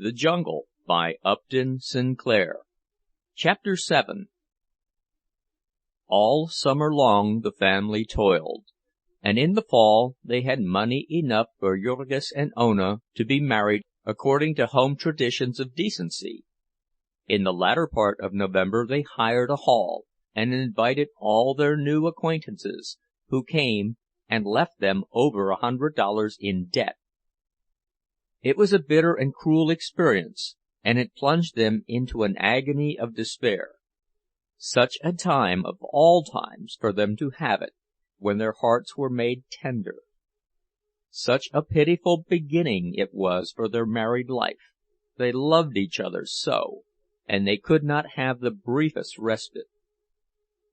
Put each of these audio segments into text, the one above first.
The Jungle by Upton Sinclair. Chapter 7. All summer long the family toiled, and in the fall they had money enough for Jurgis and Ona to be married according to home traditions of decency. In the latter part of November they hired a hall, and invited all their new acquaintances, who came and left them over $100 in debt. It was a bitter and cruel experience, and it plunged them into an agony of despair. Such a time of all times for them to have it, when their hearts were made tender. Such a pitiful beginning it was for their married life. They loved each other so, and they could not have the briefest respite.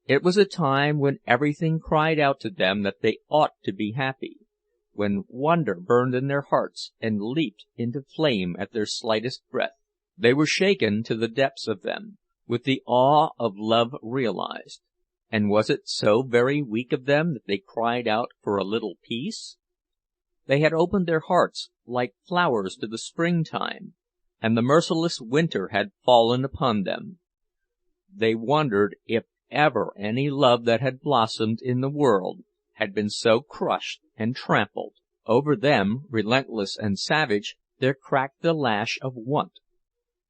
It was a time when everything cried out to them that they ought to be happy, when wonder burned in their hearts and leaped into flame at their slightest breath. They were shaken to the depths of them, with the awe of love realized. And was it so very weak of them that they cried out for a little peace? They had opened their hearts like flowers to the springtime, and the merciless winter had fallen upon them. They wondered if ever any love that had blossomed in the world had been so crushed and trampled. Over them, relentless and savage, there cracked the lash of want.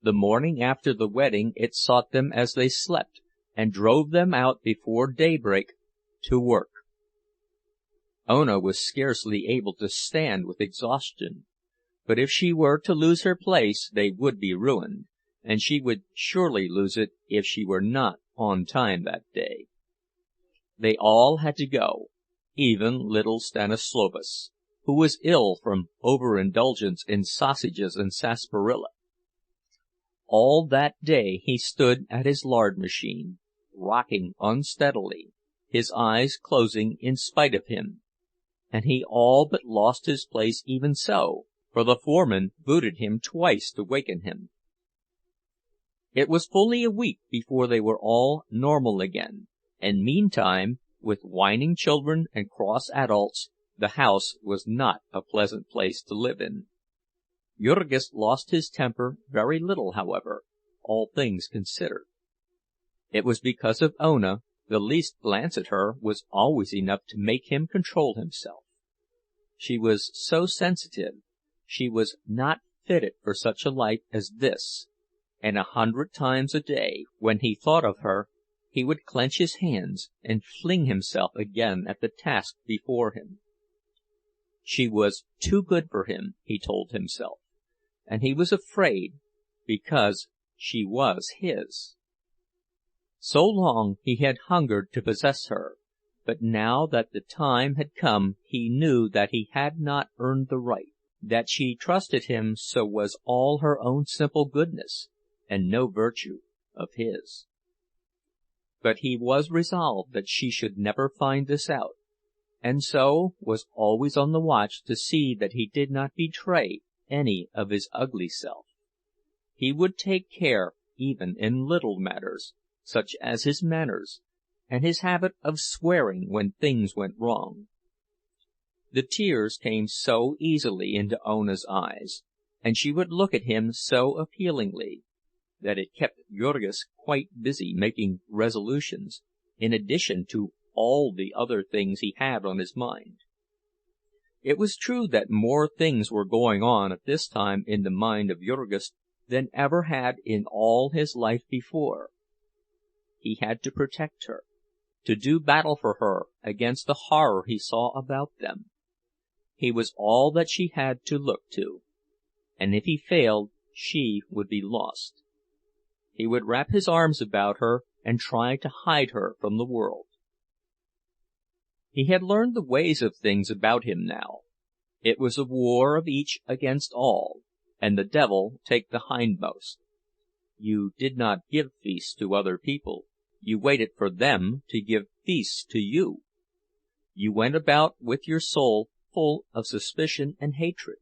The morning after the wedding it sought them as they slept, and drove them out before daybreak to work. Ona was scarcely able to stand with exhaustion, but if she were to lose her place they would be ruined, and she would surely lose it if she were not on time that day. They all had to go, even little Stanislovas, who was ill from overindulgence in sausages and sarsaparilla. All that day he stood at his lard machine, rocking unsteadily, his eyes closing in spite of him, and he all but lost his place even so, for the foreman booted him twice to waken him. It was fully a week before they were all normal again, and meantime, with whining children and cross adults, the house was not a pleasant place to live in. Jurgis lost his temper very little, however, all things considered. It was because of Ona. The least glance at her was always enough to make him control himself. She was so sensitive, she was not fitted for such a life as this, and 100 times a day, when he thought of her, he would clench his hands and fling himself again at the task before him. She was too good for him, he told himself, and he was afraid, because she was his. So long he had hungered to possess her, but now that the time had come he knew that he had not earned the right. That she trusted him so was all her own simple goodness, and no virtue of his. But he was resolved that she should never find this out, and so was always on the watch to see that he did not betray any of his ugly self. He would take care even in little matters, such as his manners, and his habit of swearing when things went wrong. The tears came so easily into Ona's eyes, and she would look at him so appealingly, that it kept Jurgis quite busy making resolutions, in addition to all the other things he had on his mind. It was true that more things were going on at this time in the mind of Jurgis than ever had in all his life before. He had to protect her, to do battle for her against the horror he saw about them. He was all that she had to look to, and if he failed she would be lost. He would wrap his arms about her and try to hide her from the world. He had learned the ways of things about him now. It was a war of each against all, and the devil take the hindmost. You did not give feasts to other people, you waited for them to give feasts to you. You went about with your soul full of suspicion and hatred.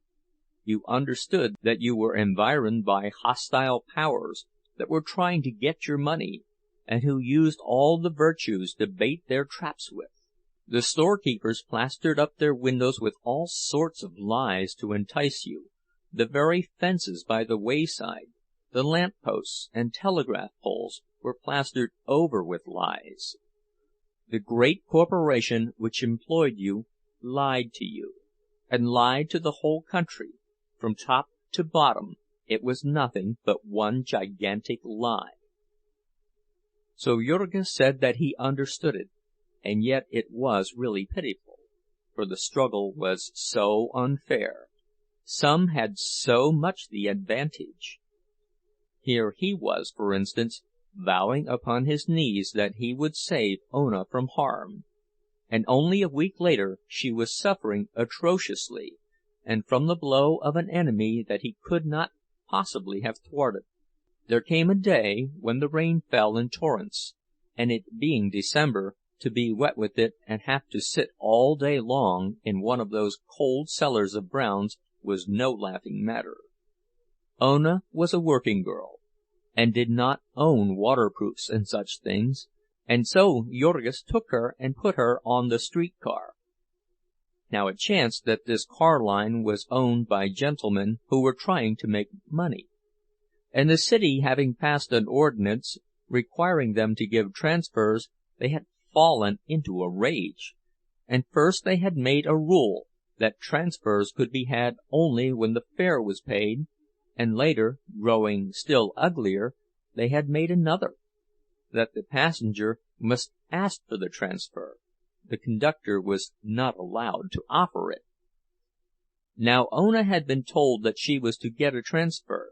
You understood that you were environed by hostile powers that were trying to get your money, and who used all the virtues to bait their traps with. The storekeepers plastered up their windows with all sorts of lies to entice you, The very fences by the wayside, the lamp-posts and telegraph poles were plastered over with lies. The great corporation which employed you lied to you, and lied to the whole country. From top to bottom it was nothing but one gigantic lie. So Jurgis said that he understood it, and yet it was really pitiful, for the struggle was so unfair. Some had so much the advantage. Here he was, for instance, vowing upon his knees that he would save Ona from harm, and only a week later she was suffering atrociously, and from the blow of an enemy that he could not possibly have thwarted. There came a day when the rain fell in torrents, and it being December, to be wet with it and have to sit all day long in one of those cold cellars of Brown's was no laughing matter. Ona was a working girl, and did not own waterproofs and such things, and so Jurgis took her and put her on the streetcar. Now it chanced that this car line was owned by gentlemen who were trying to make money, and the city having passed an ordinance requiring them to give transfers, they had fallen into a rage, and first they had made a rule that transfers could be had only when the fare was paid, and later, growing still uglier, they had made another, that the passenger must ask for the transfer. The conductor was not allowed to offer it. Now Ona had been told that she was to get a transfer,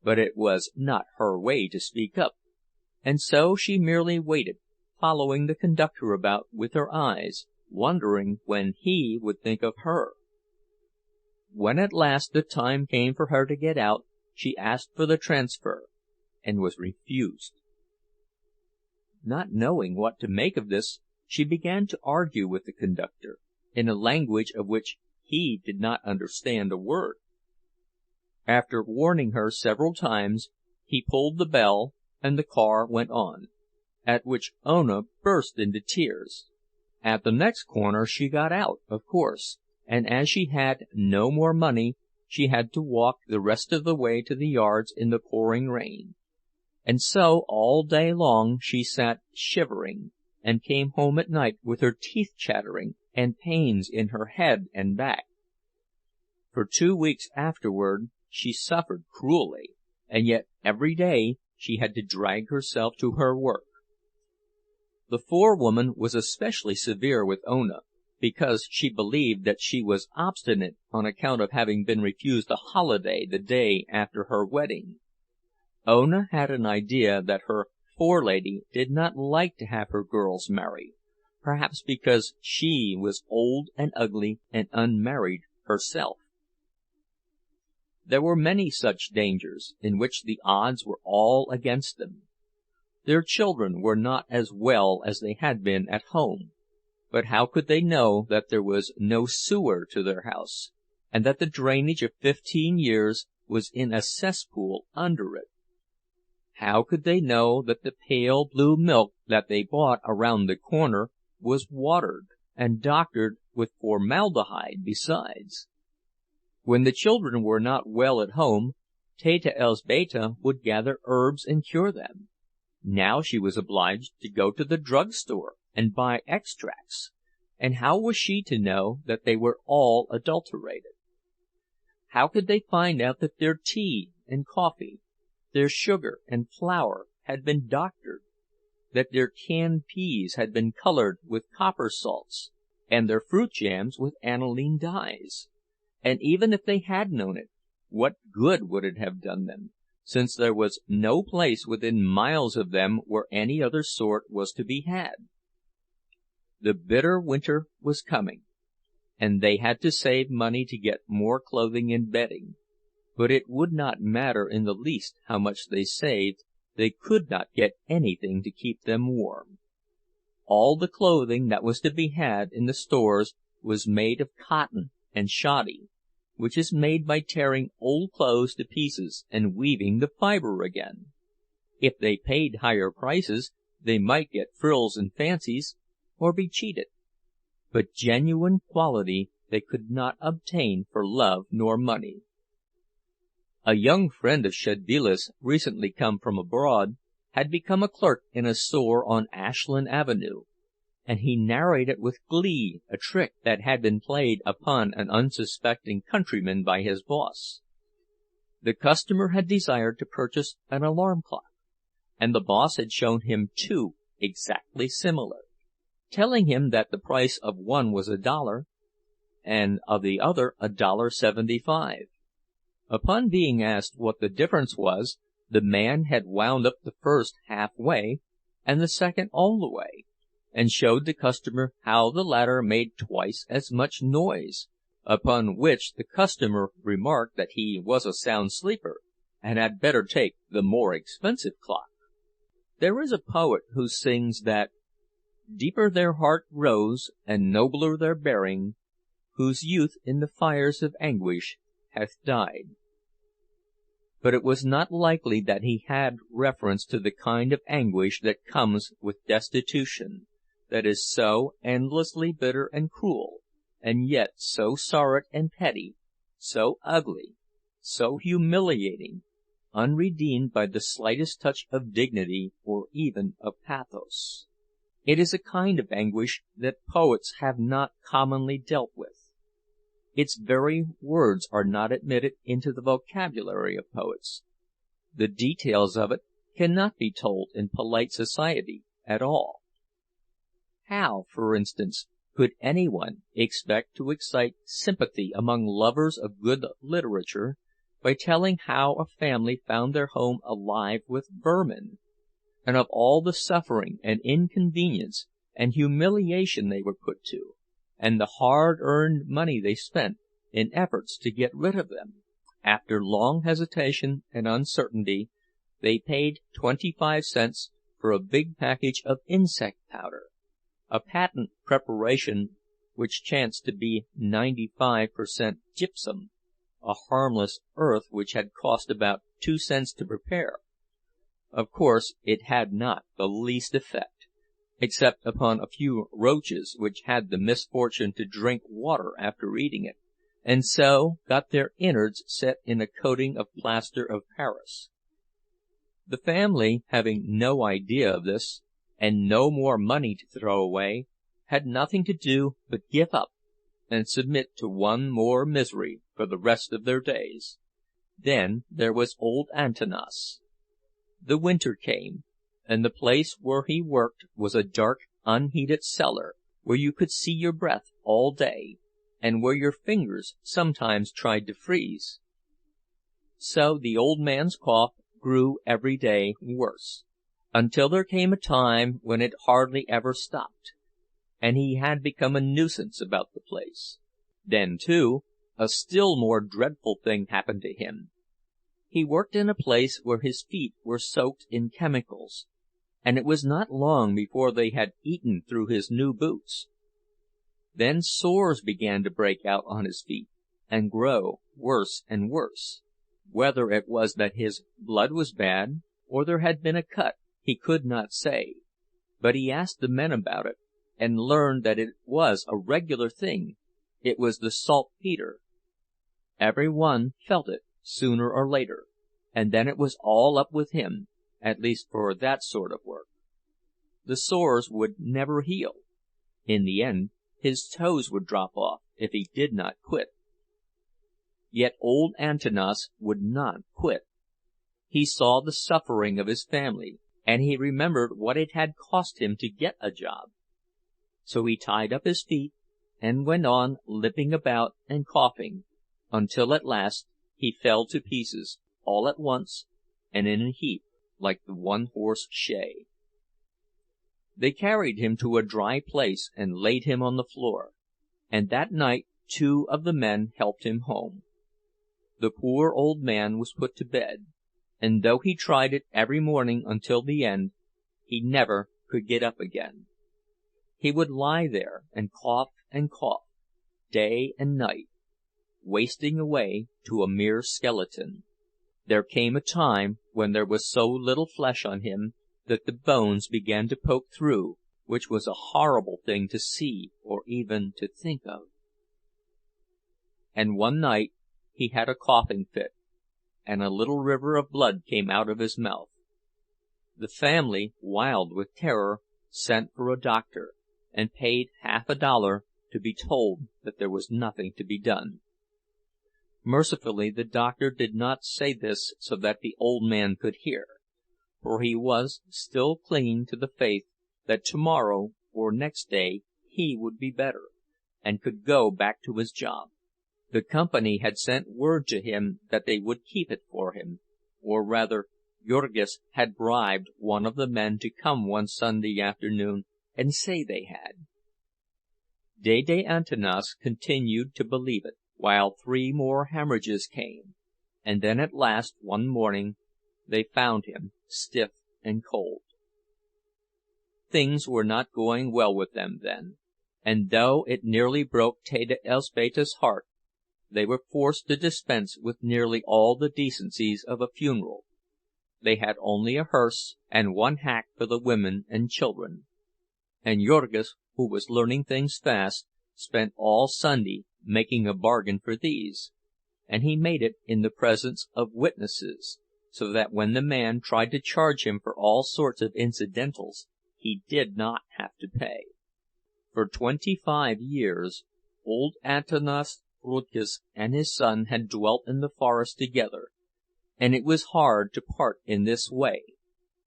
but it was not her way to speak up, and so she merely waited, following the conductor about with her eyes, wondering when he would think of her. When at last the time came for her to get out, she asked for the transfer, and was refused. Not knowing what to make of this, she began to argue with the conductor, in a language of which he did not understand a word. After warning her several times, he pulled the bell, and the car went on, at which Ona burst into tears. At the next corner she got out, of course, and as she had no more money, she had to walk the rest of the way to the yards in the pouring rain. And so all day long she sat shivering, and came home at night with her teeth chattering and pains in her head and back. For 2 weeks afterward she suffered cruelly, and yet every day she had to drag herself to her work. The forewoman was especially severe with Ona, because she believed that she was obstinate on account of having been refused a holiday the day after her wedding. Ona had an idea that her forelady did not like to have her girls marry, perhaps because she was old and ugly and unmarried herself. There were many such dangers, in which the odds were all against them. Their children were not as well as they had been at home, but how could they know that there was no sewer to their house, and that the drainage of 15 years was in a cesspool under it? How could they know that the pale blue milk that they bought around the corner was watered and doctored with formaldehyde besides? When the children were not well at home, Teta Elzbieta would gather herbs and cure them. Now she was obliged to go to the drug-store and buy extracts, and how was she to know that they were all adulterated? How could they find out that their tea and coffee, their sugar and flour had been doctored, that their canned peas had been colored with copper salts, and their fruit jams with aniline dyes? And even if they had known it, what good would it have done them, since there was no place within miles of them where any other sort was to be had? The bitter winter was coming, and they had to save money to get more clothing and bedding. But it would not matter in the least how much they saved, they could not get anything to keep them warm. All the clothing that was to be had in the stores was made of cotton and shoddy, which is made by tearing old clothes to pieces and weaving the fiber again. If they paid higher prices, they might get frills and fancies, or be cheated, but genuine quality they could not obtain for love nor money. A young friend of Perilous, recently come from abroad, had become a clerk in a store on Ashland Avenue, and he narrated with glee a trick that had been played upon an unsuspecting countryman by his boss. The customer had desired to purchase an alarm clock, and the boss had shown him two exactly similar, telling him that the price of one was $1 and of the other $1.75. Upon being asked what the difference was, the man had wound up the first half-way and the second all the way, and showed the customer how the latter made twice as much noise, upon which the customer remarked that he was a sound sleeper, and had better take the more expensive clock. There is a poet who sings that deeper their heart grows, and nobler their bearing, whose youth in the fires of anguish hath died. But it was not likely that he had reference to the kind of anguish that comes with destitution, that is so endlessly bitter and cruel, and yet so sordid and petty, so ugly, so humiliating, unredeemed by the slightest touch of dignity or even of pathos. It is a kind of anguish that poets have not commonly dealt with. Its very words are not admitted into the vocabulary of poets. The details of it cannot be told in polite society at all. How, for instance, could anyone expect to excite sympathy among lovers of good literature by telling how a family found their home alive with vermin, and of all the suffering and inconvenience and humiliation they were put to, and the hard-earned money they spent in efforts to get rid of them? After long hesitation and uncertainty, they paid 25 cents for a big package of insect powder, a patent preparation which chanced to be 95% gypsum, a harmless earth which had cost about 2 cents to prepare. Of course, it had not the least effect, except upon a few roaches which had the misfortune to drink water after eating it, and so got their innards set in a coating of plaster of Paris. The family, having no idea of this, and no more money to throw away, had nothing to do but give up and submit to one more misery for the rest of their days. Then there was old Antanas. The winter came, and the place where he worked was a dark, unheated cellar, where you could see your breath all day, and where your fingers sometimes tried to freeze. So the old man's cough grew every day worse, until there came a time when it hardly ever stopped, and he had become a nuisance about the place. Then, too, a still more dreadful thing happened to him. He worked in a place where his feet were soaked in chemicals, and it was not long before they had eaten through his new boots. Then sores began to break out on his feet, and grow worse and worse. Whether it was that his blood was bad, or there had been a cut, he could not say, but he asked the men about it, and learned that it was a regular thing. It was the saltpeter. Every one felt it, sooner or later, and then it was all up with him, at least for that sort of work. The sores would never heal. In the end, his toes would drop off if he did not quit. Yet old Antanas would not quit. He saw the suffering of his family, and he remembered what it had cost him to get a job. So he tied up his feet and went on limping about and coughing, until at last he fell to pieces, all at once, and in a heap, like the one-horse shay. They carried him to a dry place and laid him on the floor, and that night 2 of the men helped him home. The poor old man was put to bed, and though he tried it every morning until the end, he never could get up again. He would lie there and cough, day and night, wasting away to a mere skeleton. There came a time when there was so little flesh on him that the bones began to poke through, which was a horrible thing to see or even to think of. And one night he had a coughing fit, and a little river of blood came out of his mouth. The family, wild with terror, sent for a doctor, and paid $50 to be told that there was nothing to be done. Mercifully, the doctor did not say this so that the old man could hear, for he was still clinging to the faith that tomorrow or next day he would be better, and could go back to his job. The company had sent word to him that they would keep it for him, or rather, Jurgis had bribed one of the men to come one Sunday afternoon and say they had. Dede Antanas continued to believe it, while 3 more hemorrhages came, and then at last, one morning, they found him stiff and cold. Things were not going well with them then, and though it nearly broke Teta Elzbieta's heart, they were forced to dispense with nearly all the decencies of a funeral. They had only a hearse and 1 hack for the women and children, and Jurgis, who was learning things fast, spent all Sunday making a bargain for these, and he made it in the presence of witnesses, so that when the man tried to charge him for all sorts of incidentals, he did not have to pay. For 25 years, old Antanas Jurgis and his son had dwelt in the forest together, and it was hard to part in this way.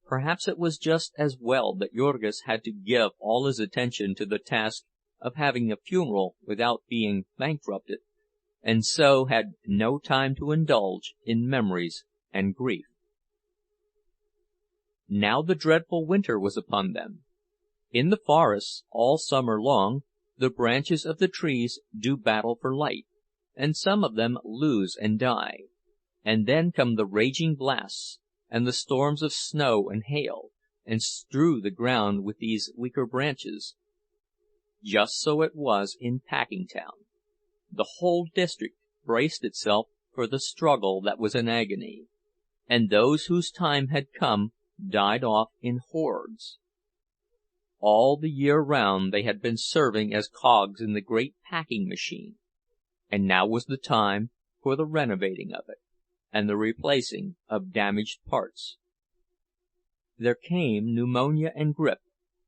Perhaps it was just as well that Jurgis had to give all his attention to the task of having a funeral without being bankrupted, and so had no time to indulge in memories and grief. Now the dreadful winter was upon them. In the forests, all summer long, the branches of the trees do battle for light, and some of them lose and die. And then come the raging blasts, and the storms of snow and hail, and strew the ground with these weaker branches. Just so it was in Packingtown. The whole district braced itself for the struggle that was an agony, and those whose time had come died off in hordes. All the year round they had been serving as cogs in the great packing machine, and now was the time for the renovating of it, and the replacing of damaged parts. There came pneumonia and grippe,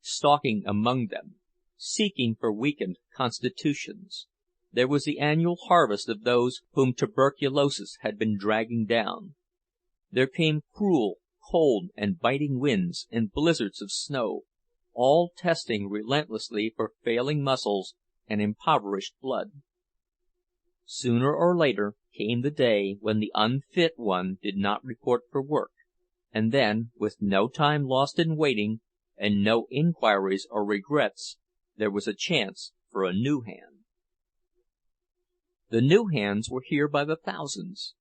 stalking among them, seeking for weakened constitutions. There was the annual harvest of those whom tuberculosis had been dragging down. There came cruel, cold, and biting winds, and blizzards of snow, all testing relentlessly for failing muscles and impoverished blood. Sooner or later came the day when the unfit one did not report for work, and then, with no time lost in waiting, and no inquiries or regrets, there was a chance for a new hand. The new hands were here by the thousands.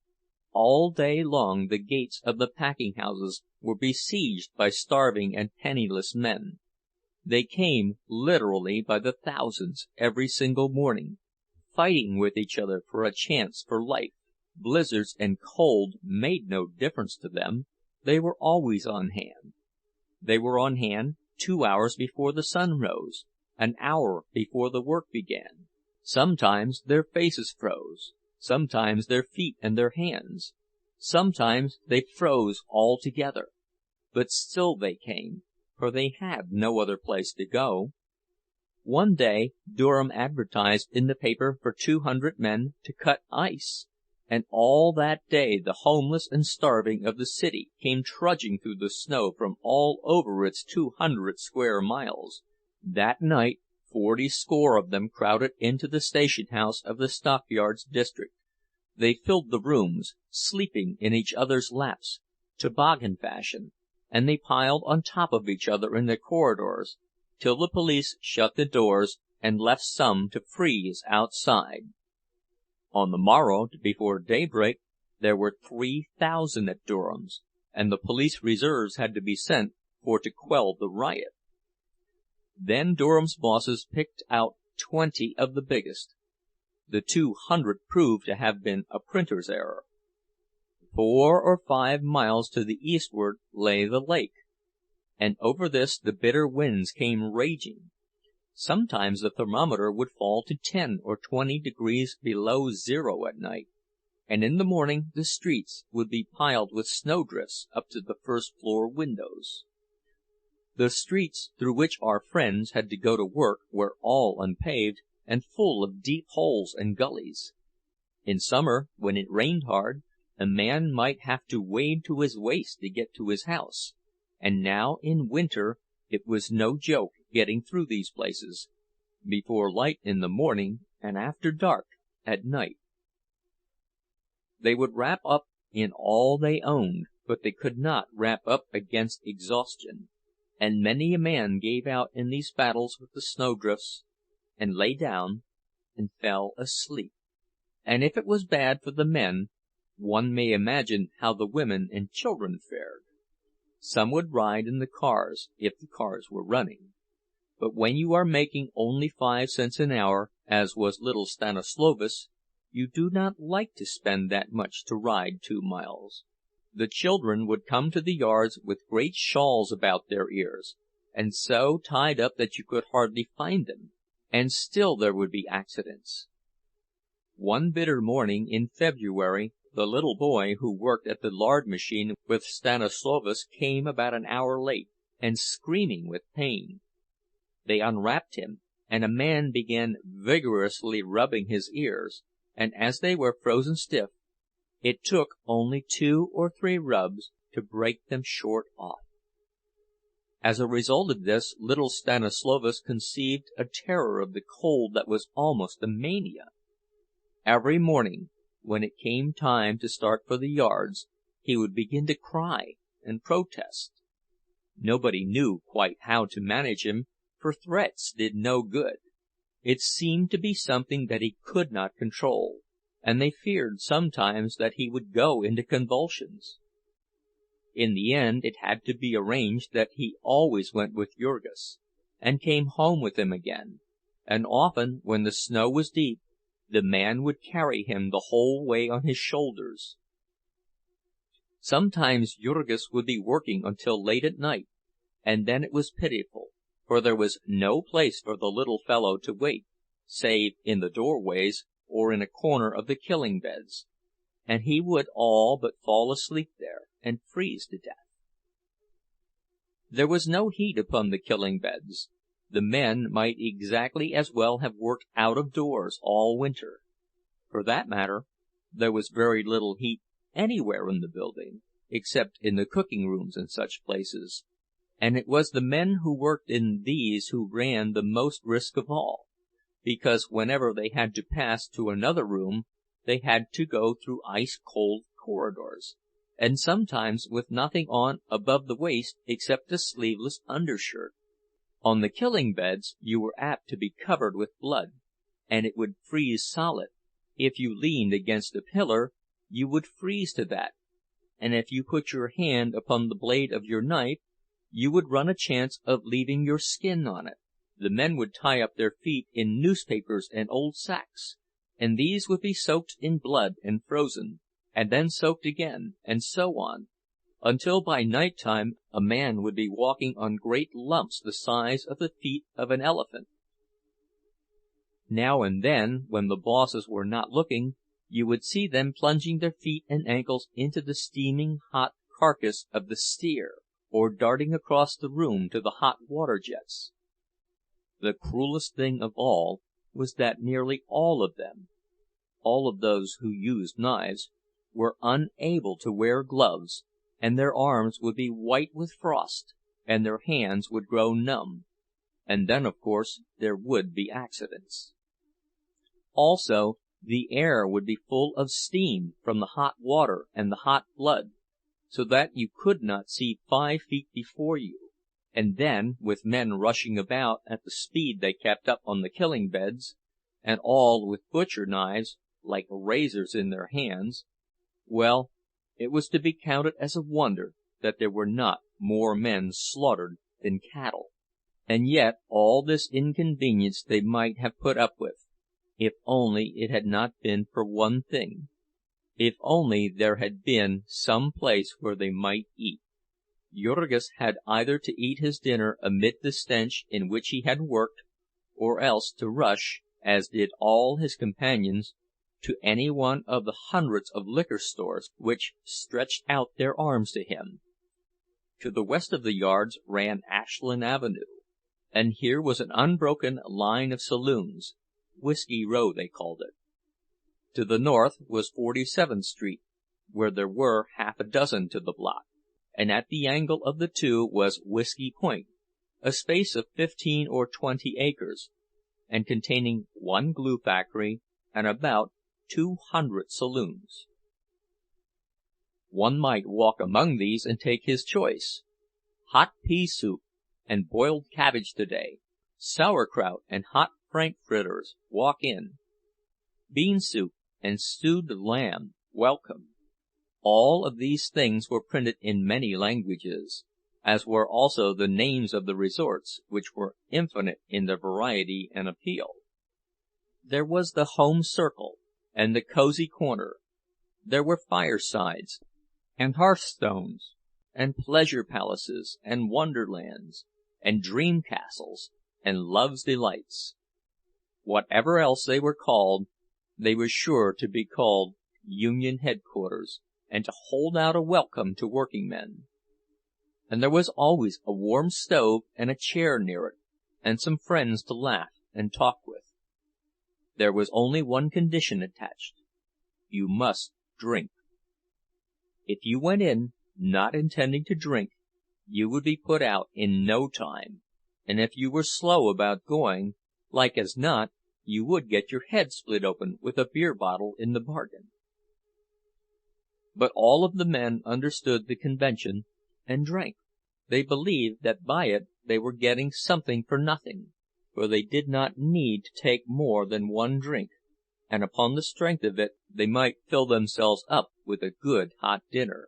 All day long the gates of the packing houses were besieged by starving and penniless men. They came literally by the thousands every single morning, fighting with each other for a chance for life. Blizzards and cold made no difference to them. They were always on hand. They were on hand 2 hours before the sun rose, an hour before the work began. Sometimes their faces froze, sometimes their feet and their hands, sometimes they froze altogether, but still they came, for they had no other place to go. One day Durham advertised in the paper for 200 men to cut ice, and all that day the homeless and starving of the city came trudging through the snow from all over its 200 square miles. That night 40 score of them crowded into the station house of the stockyards district. They filled the rooms, sleeping in each other's laps, toboggan fashion, and they piled on top of each other in the corridors, till the police shut the doors and left some to freeze outside. On the morrow, before daybreak, there were 3,000 at Durham's, and the police reserves had to be sent for to quell the riot. Then Durham's bosses picked out 20 of the biggest. The 200 proved to have been a printer's error. 4 or 5 miles to the eastward lay the lake, and over this the bitter winds came raging. Sometimes the thermometer would fall to 10 or 20 degrees below zero at night, and in the morning the streets would be piled with snowdrifts up to the first-floor windows. The streets through which our friends had to go to work were all unpaved and full of deep holes and gullies. In summer, when it rained hard, a man might have to wade to his waist to get to his house, and now in winter it was no joke getting through these places, before light in the morning and after dark at night. They would wrap up in all they owned, but they could not wrap up against exhaustion, and many a man gave out in these battles with the snowdrifts, and lay down and fell asleep. And if it was bad for the men, one may imagine how the women and children fared. Some would ride in the cars, if the cars were running. But when you are making only 5 cents an hour, as was little Stanislovas, you do not like to spend that much to ride 2 miles. The children would come to the yards with great shawls about their ears, and so tied up that you could hardly find them, and still there would be accidents. One bitter morning in February, the little boy who worked at the lard machine with Stanislovas came about an hour late, and screaming with pain. They unwrapped him, and a man began vigorously rubbing his ears, and as they were frozen stiff, it took only 2 or 3 rubs to break them short off. As a result of this, little Stanislovas conceived a terror of the cold that was almost a mania. Every morning, when it came time to start for the yards, he would begin to cry and protest. Nobody knew quite how to manage him, for threats did no good. It seemed to be something that he could not control, and they feared sometimes that he would go into convulsions. In the end it had to be arranged that he always went with Jurgis, and came home with him again, and often, when the snow was deep, the man would carry him the whole way on his shoulders. Sometimes Jurgis would be working until late at night, and then it was pitiful, for there was no place for the little fellow to wait, save in the doorways or in a corner of the killing beds, and he would all but fall asleep there and freeze to death. There was no heat upon the killing beds. The men might exactly as well have worked out of doors all winter. For that matter, there was very little heat anywhere in the building, except in the cooking rooms and such places, and it was the men who worked in these who ran the most risk of all, because whenever they had to pass to another room, they had to go through ice-cold corridors, and sometimes with nothing on above the waist except a sleeveless undershirt. On the killing beds you were apt to be covered with blood, and it would freeze solid. If you leaned against a pillar, you would freeze to that, and if you put your hand upon the blade of your knife, you would run a chance of leaving your skin on it. The men would tie up their feet in newspapers and old sacks, and these would be soaked in blood and frozen, and then soaked again, and so on, until by night-time a man would be walking on great lumps the size of the feet of an elephant. Now and then, when the bosses were not looking, you would see them plunging their feet and ankles into the steaming hot carcass of the steer, or darting across the room to the hot water jets. The cruelest thing of all was that nearly all of them, all of those who used knives, were unable to wear gloves, and their arms would be white with frost, and their hands would grow numb, and then, of course, there would be accidents. Also, the air would be full of steam from the hot water and the hot blood, so that you could not see 5 feet before you, and then, with men rushing about at the speed they kept up on the killing beds, and all with butcher knives, like razors in their hands, well, it was to be counted as a wonder that there were not more men slaughtered than cattle. And yet all this inconvenience they might have put up with, if only it had not been for one thing, if only there had been some place where they might eat. Jurgis had either to eat his dinner amid the stench in which he had worked, or else to rush, as did all his companions, to any one of the hundreds of liquor stores which stretched out their arms to him. To the west of the yards ran Ashland Avenue, and here was an unbroken line of saloons, Whiskey Row they called it. To the north was 47th Street, where there were half a dozen to the block, and at the angle of the two was Whiskey Point, a space of 15 or 20 acres, and containing one glue factory and about 200 saloons. One might walk among these and take his choice. Hot pea soup and boiled cabbage today, sauerkraut and hot frankfurters, walk in. Bean soup and stewed lamb, welcome. All of these things were printed in many languages, as were also the names of the resorts, which were infinite in their variety and appeal. There was the home circle and the cozy corner. There were firesides and hearthstones, and pleasure palaces and wonderlands, and dream castles and love's delights. Whatever else they were called, they were sure to be called Union Headquarters, and to hold out a welcome to working men. And there was always a warm stove and a chair near it, and some friends to laugh and talk with. There was only one condition attached: you must drink. If you went in not intending to drink, you would be put out in no time, and if you were slow about going, like as not, you would get your head split open with a beer bottle in the bargain. But all of the men understood the convention and drank. They believed that by it they were getting something for nothing, for they did not need to take more than one drink, and upon the strength of it they might fill themselves up with a good hot dinner.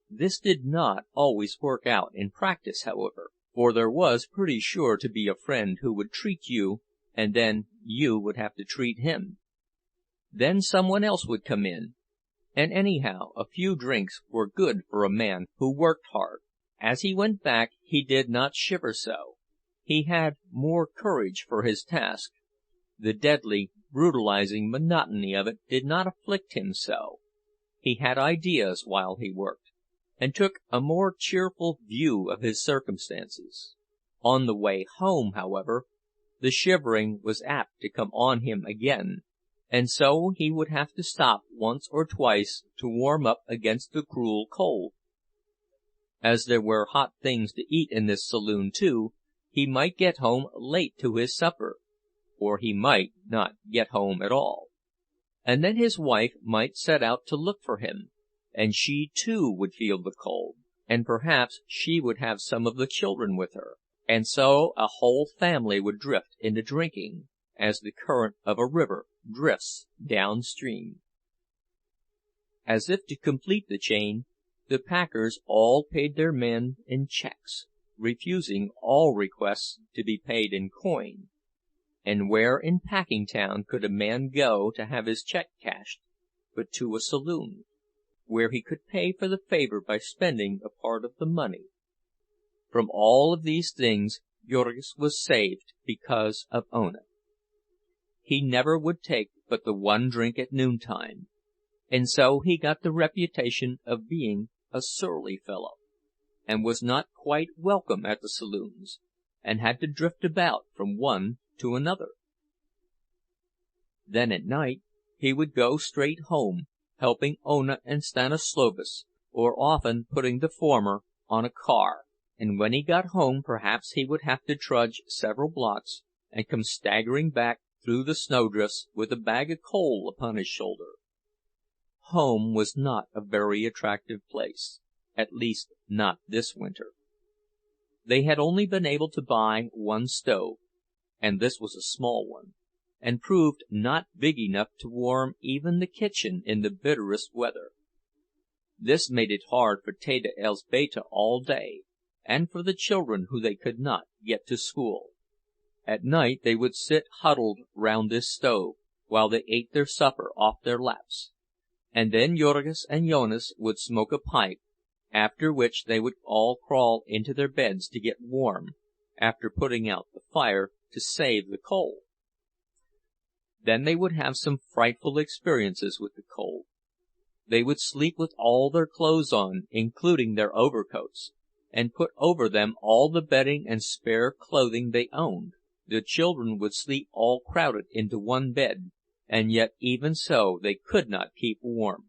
This did not always work out in practice, however, for there was pretty sure to be a friend who would treat you, and then you would have to treat him. Then someone else would come in, and anyhow a few drinks were good for a man who worked hard. As he went back he did not shiver so. He had more courage for his task. The deadly, brutalizing monotony of it did not afflict him so. He had ideas while he worked, and took a more cheerful view of his circumstances. On the way home, however, the shivering was apt to come on him again, and so he would have to stop once or twice to warm up against the cruel cold. As there were hot things to eat in this saloon, too, he might get home late to his supper, or he might not get home at all. And then his wife might set out to look for him, and she too would feel the cold, and perhaps she would have some of the children with her, and so a whole family would drift into drinking, as the current of a river drifts downstream. As if to complete the chain, the packers all paid their men in checks, refusing all requests to be paid in coin. And where in Packingtown could a man go to have his check cashed but to a saloon, where he could pay for the favor by spending a part of the money? From all of these things Jurgis was saved because of Ona. He never would take but the one drink at noontime, and so he got the reputation of being a surly fellow, and was not quite welcome at the saloons, and had to drift about from one to another. Then at night he would go straight home, helping Ona and Stanislovas, or often putting the former on a car, and when he got home perhaps he would have to trudge several blocks and come staggering back through the snowdrifts with a bag of coal upon his shoulder. Home was not a very attractive place, at least not this winter. They had only been able to buy one stove, and this was a small one, and proved not big enough to warm even the kitchen in the bitterest weather. This made it hard for Teta Elzbieta all day, and for the children who they could not get to school. At night they would sit huddled round this stove, while they ate their supper off their laps, and then Jurgis and Jonas would smoke a pipe, after which they would all crawl into their beds to get warm, after putting out the fire to save the coal. Then they would have some frightful experiences with the cold. They would sleep with all their clothes on, including their overcoats, and put over them all the bedding and spare clothing they owned. The children would sleep all crowded into one bed, and yet even so they could not keep warm.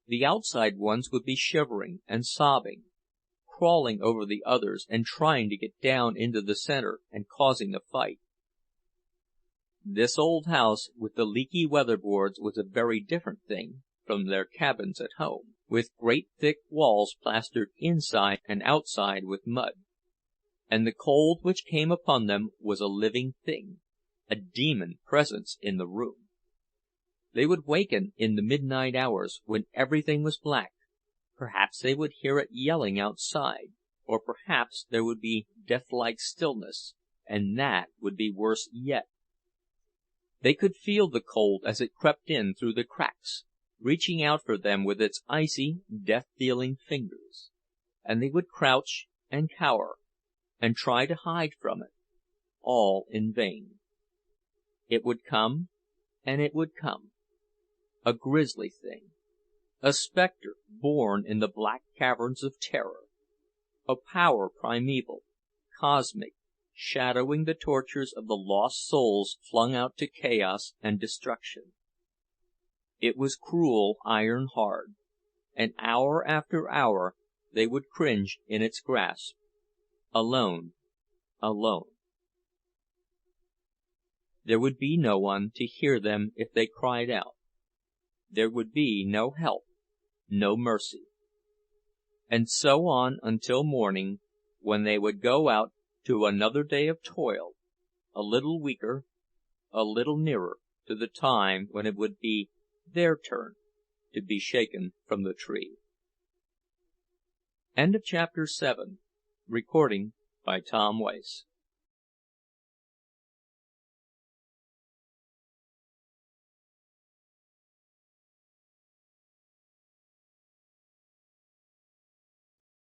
The outside ones would be shivering and sobbing, crawling over the others and trying to get down into the center and causing a fight. This old house with the leaky weatherboards was a very different thing from their cabins at home, with great thick walls plastered inside and outside with mud. And the cold which came upon them was a living thing, a demon presence in the room. They would waken in the midnight hours, when everything was black. Perhaps they would hear it yelling outside, or perhaps there would be death-like stillness, and that would be worse yet. They could feel the cold as it crept in through the cracks, reaching out for them with its icy, death-dealing fingers. And they would crouch and cower, and try to hide from it, all in vain. It would come, and it would come, a grisly thing, a specter born in the black caverns of terror, a power primeval, cosmic, shadowing the tortures of the lost souls flung out to chaos and destruction. It was cruel iron hard, and hour after hour they would cringe in its grasp, alone, alone. There would be no one to hear them if they cried out. There would be no help, no mercy. And so on until morning, when they would go out to another day of toil, a little weaker, a little nearer to the time when it would be their turn to be shaken from the tree. End of chapter 7. Recording by Tom Weiss.